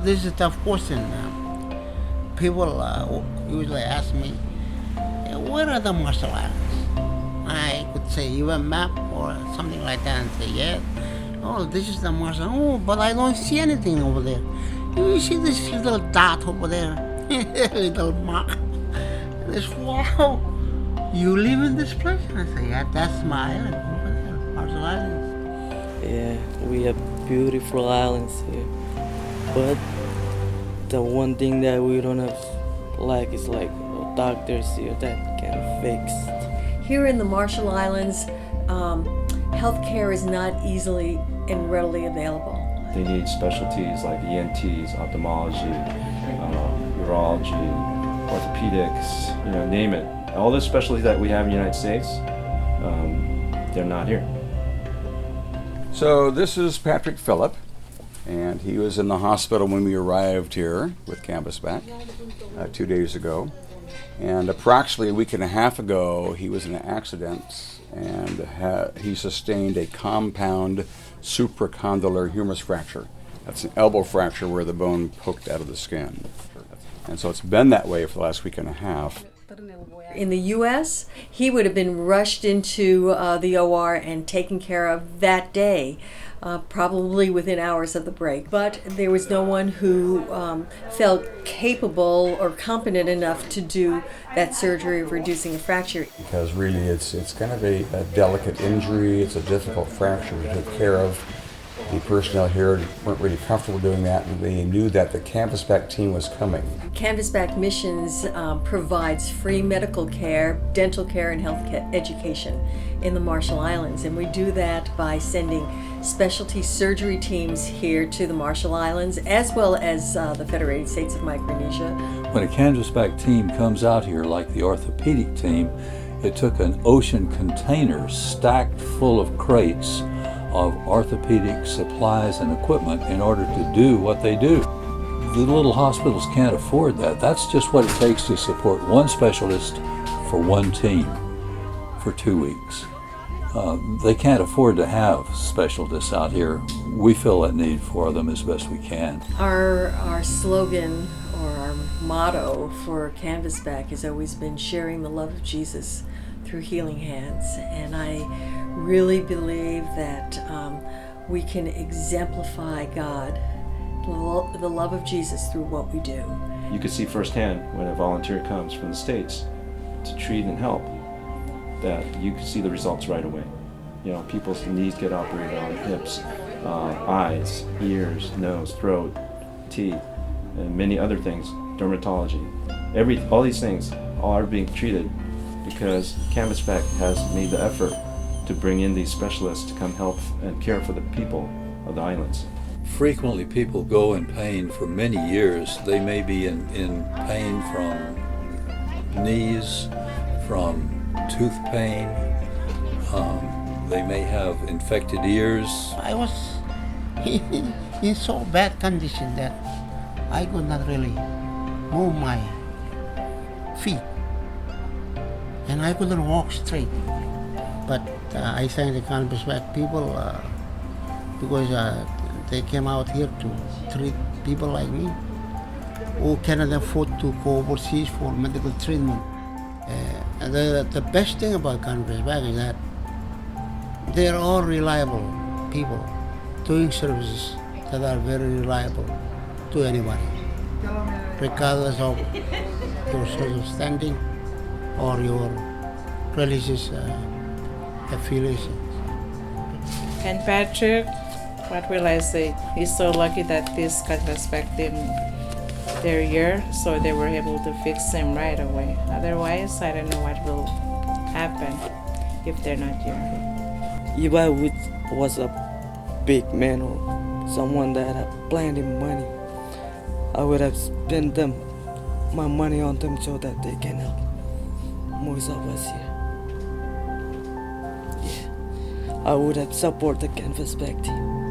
this is a tough question. People usually ask me, where are the Marshall Islands? I could say, you have a map or something like that and say, yeah. Oh, this is the Marshall. Oh, but I don't see anything over there. You see this little dot over there? Little mark. This, wow, you live in this place? I say, yeah, that's my island over there, Marshall Islands. Yeah, we have beautiful islands here. But the one thing that we don't have is like doctors here that can fix. Here in the Marshall Islands, healthcare is not easily and readily available. They need specialties like ENTs, ophthalmology, urology, orthopedics, name it. All the specialties that we have in the United States, they're not here. So this is Patrick Phillip, and he was in the hospital when we arrived here with Canvasback 2 days ago. And approximately a week and a half ago, he was in an accident and he sustained a compound supracondylar humerus fracture. That's an elbow fracture where the bone poked out of the skin. And so it's been that way for the last week and a half. In the U.S., he would have been rushed into the OR and taken care of that day, probably within hours of the break. But there was no one who felt capable or competent enough to do that surgery of reducing a fracture. Because really it's kind of a delicate injury, it's a difficult fracture to take care of. The personnel here weren't really comfortable doing that, and they knew that the Canvasback team was coming. Canvasback Missions provides free medical care, dental care, and health education in the Marshall Islands, and we do that by sending specialty surgery teams here to the Marshall Islands, as well as the Federated States of Micronesia. When a Canvasback team comes out here, like the Orthopedic team, it took an ocean container stacked full of crates of orthopedic supplies and equipment in order to do what they do. The little hospitals can't afford that. That's just what it takes to support one specialist for one team for 2 weeks. They can't afford to have specialists out here. We fill that need for them as best we can. Our slogan or our motto for Canvasback has always been sharing the love of Jesus through healing hands, and I really believe that we can exemplify God, the love of Jesus, through what we do. You can see firsthand when a volunteer comes from the States to treat and help, that you can see the results right away. People's knees get operated on, hips, eyes, ears, nose, throat, teeth, and many other things, dermatology. All these things are being treated because Canvasback has made the effort to bring in these specialists to come help and care for the people of the islands. Frequently people go in pain for many years. They may be in pain from knees, from tooth pain. They may have infected ears. I was in so bad condition that I could not really move my feet, and I couldn't walk straight. But I thank the Canvasback people because they came out here to treat people like me who cannot afford to go overseas for medical treatment. And the best thing about Canvasback is that they're all reliable people doing services that are very reliable to anybody, regardless of your social standing or your religious affiliations. And Patrick, what will I say? He's so lucky that this Canvasback team, they're here, so they were able to fix him right away. Otherwise, I don't know what will happen if they're not here. If I was a big man or someone that had plenty of money, I would have spent my money on them so that they can help most of us here. I would have supported the Canvasback team.